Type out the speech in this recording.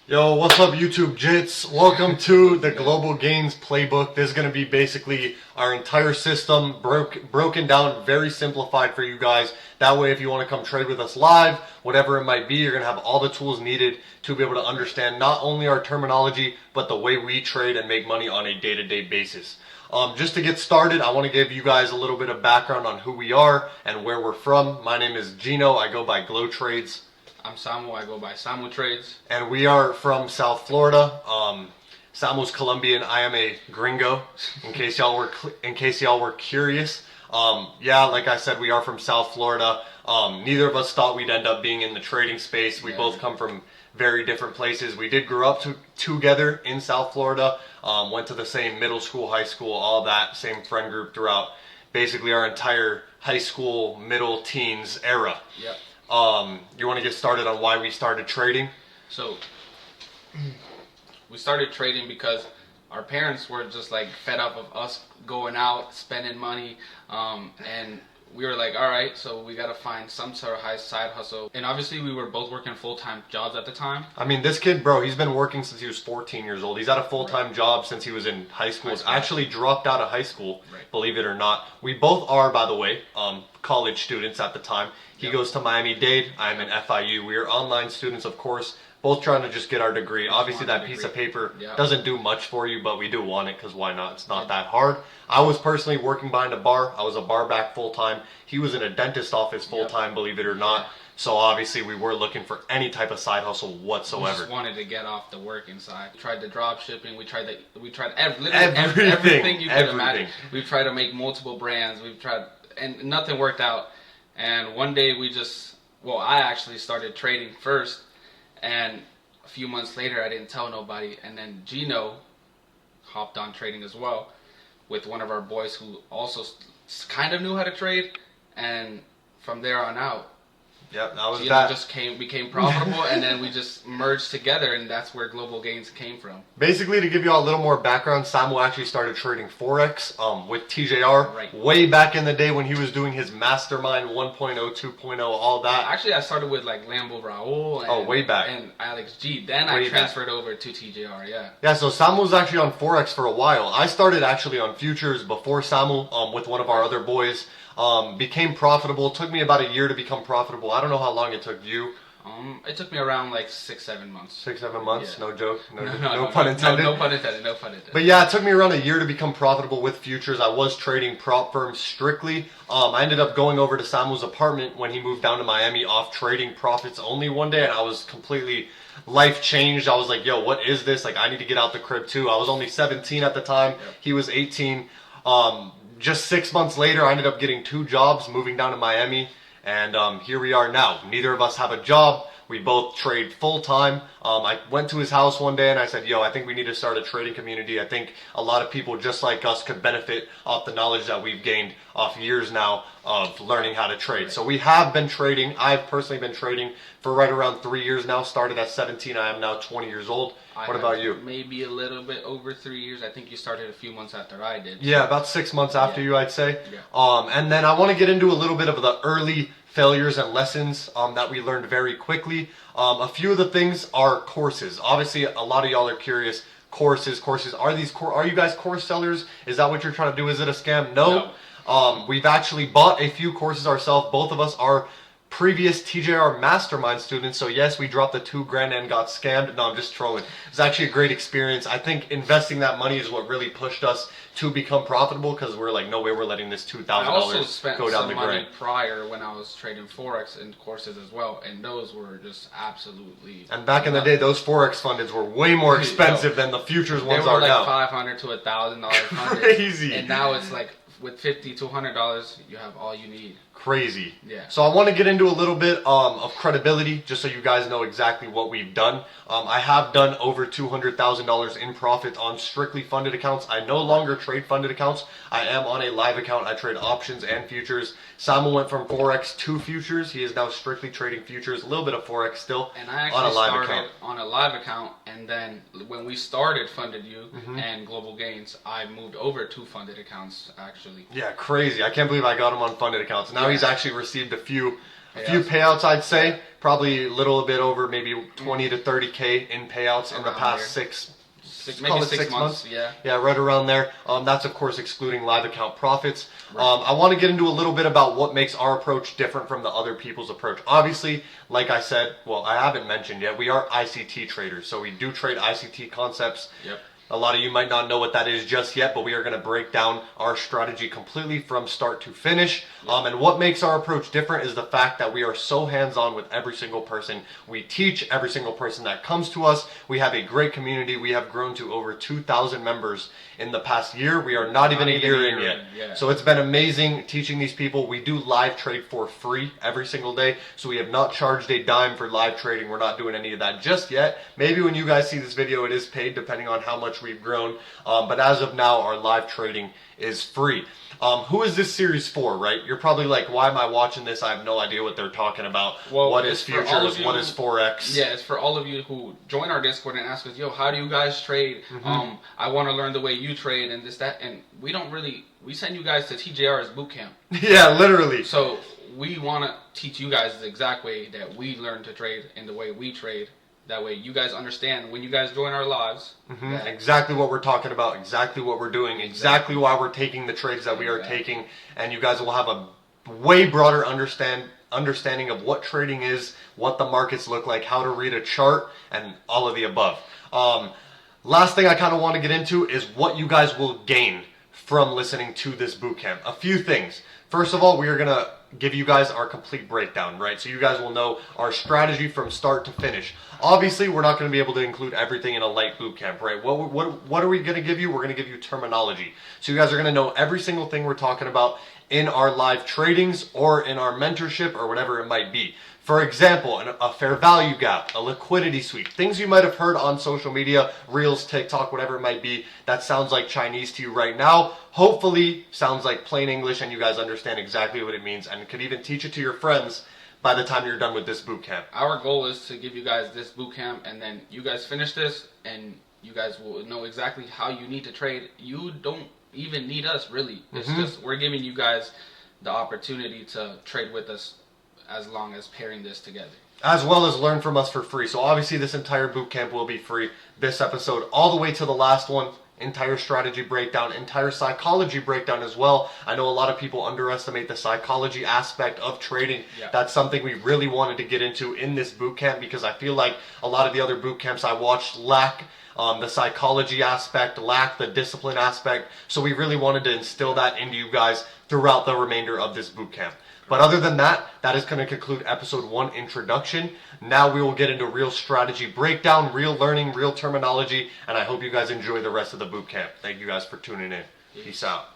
Yo, what's up YouTube Jits? Welcome to the Global Gains Playbook. This is going to be basically our entire system broken down, very simplified for you guys. That way if you want to come trade with us live, whatever it might be, you're going to have all the tools needed to be able to understand not only our terminology, but the way we trade and make money on a day-to-day basis. Just to get started, I want to give you guys a little bit of background on who we are and where we're from. My name is Gino. I go by Glow Trades. I'm Samu. I go by Samu Trades. And we are from South Florida. Samu's Colombian. I am a gringo. In case y'all were curious. Yeah, like I said, we are from South Florida. Neither of us thought we'd end up being in the trading space. We both come from very different places. We did grow up together in South Florida. Went to the same middle school, high school, all that same friend group throughout basically our entire high school, middle teens era. Yep. You want to get started on why we started trading? So we started trading because our parents were just like fed up of us going out, spending money, and we were like, all right, so we got to find some sort of high side hustle. And obviously we were both working full-time jobs at the time. I mean, this kid, bro, he's been working since he was 14 years old. He's had a full-time job since he was in high school. He's actually dropped out of high school, believe it or not. We both are, by the way, college students at the time. He goes to Miami-Dade. I'm in FIU. We are online students, of course, both trying to just get our degree. Obviously, that piece of paper doesn't do much for you, but we do want it because why not? It's not that hard. I was personally working behind a bar. I was a bar back full-time. He was in a dentist office full-time, believe it or not. So obviously, we were looking for any type of side hustle whatsoever. We just wanted to get off the working side. We tried the drop shipping. We tried everything you could imagine. We tried to make multiple brands. We've tried, and nothing worked out. And one day I actually started trading first. And a few months later, I didn't tell nobody. And then Gino hopped on trading as well with one of our boys who also kind of knew how to trade. And from there on out, yep, that was Gino that. just became profitable, and then we just merged together, and that's where Global Gains came from. Basically, to give you all a little more background, Samu actually started trading Forex with TJR way back in the day when he was doing his Mastermind 1.0, 2.0, all that. Actually, I started with like Lambo Raul and, way back. And Alex G. Then I transferred over to TJR, Yeah, so Samu was actually on Forex for a while. I started actually on futures before Samu with one of our other boys. Became profitable. It took me about a year to become profitable. I don't know how long it took you. It took me around like 6-7 months. 6-7 months? Yeah. No joke? No pun intended? No pun intended, no pun intended. But yeah, it took me around a year to become profitable with futures. I was trading prop firms strictly. I ended up going over to Samu's apartment when he moved down to Miami off trading profits only one day, and I was completely life changed. I was like, yo, what is this? Like, I need to get out the crib too. I was only 17 at the time. He was 18. Just 6 months later, I ended up getting 2 jobs, moving down to Miami, and here we are now. Neither of us have a job. We both trade full-time. I went to his house one day and I said, yo, I think we need to start a trading community. I think a lot of people just like us could benefit off the knowledge that we've gained off years now of learning how to trade. So we have been trading. I've personally been trading for right around 3 years now. Started at 17. I am now 20 years old. What about you? Maybe a little bit over 3 years. I think you started a few months after I did. Yeah, about 6 months after you, I'd say. And then I want to get into a little bit of the early failures and lessons that we learned very quickly. A few of the things are courses. Obviously, a lot of y'all are curious. Courses. Are you guys course sellers? Is that what you're trying to do? Is it a scam? No. We've actually bought a few courses ourselves. Both of us are previous TJR Mastermind students, so yes, we dropped the $2,000 and got scammed. No, I'm just trolling. It's actually a great experience. I think investing that money is what really pushed us to become profitable, because we're like, no way we're letting this $2,000 go down the drain. I also spent some money prior when I was trading Forex and courses as well, and those were just absolutely... And back in the day, those Forex fundeds were way more expensive than the futures ones are now. They were like $500 to $1,000 funded. Crazy. And now it's like, with $50 to $100, you have all you need. Crazy. Yeah. So I want to get into a little bit of credibility, just so you guys know exactly what we've done. I have done over $200,000 in profit on strictly funded accounts. I no longer trade funded accounts. I am on a live account. I trade options and futures. Samuel went from Forex to futures. He is now strictly trading futures, a little bit of Forex still. And I actually started on a live account, and then when we started Funded You and Global Gains, I moved over to funded accounts actually. Yeah, crazy. I can't believe I got him on funded accounts. Now he's actually received a few A few payouts, I'd say. Probably a little bit over maybe 20 to 30K in payouts in the past six months. Yeah, right around there. That's of course excluding live account profits. Right. I want to get into a little bit about what makes our approach different from the other people's approach. Obviously, like I said, well, I haven't mentioned yet, we are ICT traders, so we do trade ICT concepts. Yep. A lot of you might not know what that is just yet, but we are going to break down our strategy completely from start to finish. And what makes our approach different is the fact that we are so hands-on with every single person. We teach every single person that comes to us. We have a great community. We have grown to over 2,000 members in the past year. We are not even a year in yet. Yeah. So it's been amazing teaching these people. We do live trade for free every single day. So we have not charged a dime for live trading. We're not doing any of that just yet. Maybe when you guys see this video, it is paid depending on how much we've grown. But as of now, our live trading is free. Who is this series for, right? You're probably like, why am I watching this? I have no idea what they're talking about. Well, what is futures? What is Forex? Yeah, it's for all of you who join our Discord and ask us, yo, how do you guys trade? I want to learn the way you trade and this, that. And we send you guys to TJR's bootcamp. Yeah, literally. So we want to teach you guys the exact way that we learn to trade and the way we trade. That way you guys understand when you guys join our lives. Exactly what we're talking about, exactly what we're doing, exactly why we're taking the trades that we are taking, and you guys will have a way broader understanding of what trading is, what the markets look like, how to read a chart, and all of the above. Last thing I kind of want to get into is what you guys will gain from listening to this bootcamp. A few things. First of all, we are going to give you guys our complete breakdown, right? So you guys will know our strategy from start to finish. Obviously, we're not going to be able to include everything in a light bootcamp, right? What are we going to give you? We're going to give you terminology. So you guys are going to know every single thing we're talking about in our live tradings or in our mentorship or whatever it might be. For example, a fair value gap, a liquidity sweep, things you might have heard on social media, Reels, TikTok, whatever it might be, that sounds like Chinese to you right now. Hopefully sounds like plain English and you guys understand exactly what it means and could even teach it to your friends by the time you're done with this bootcamp. Our goal is to give you guys this bootcamp and then you guys finish this and you guys will know exactly how you need to trade. You don't even need us, really. It's just we're giving you guys the opportunity to trade with us as long as pairing this together. As well as learn from us for free. So obviously this entire bootcamp will be free. This episode all the way to the last one. Entire strategy breakdown, entire psychology breakdown as well. I know a lot of people underestimate the psychology aspect of trading. Yeah. That's something we really wanted to get into in this bootcamp because I feel like a lot of the other bootcamps I watched lack the psychology aspect, lack the discipline aspect. So we really wanted to instill that into you guys throughout the remainder of this bootcamp. But other than that, that is going to conclude episode 1 introduction. Now we will get into real strategy breakdown, real learning, real terminology, and I hope you guys enjoy the rest of the bootcamp. Thank you guys for tuning in. Peace out.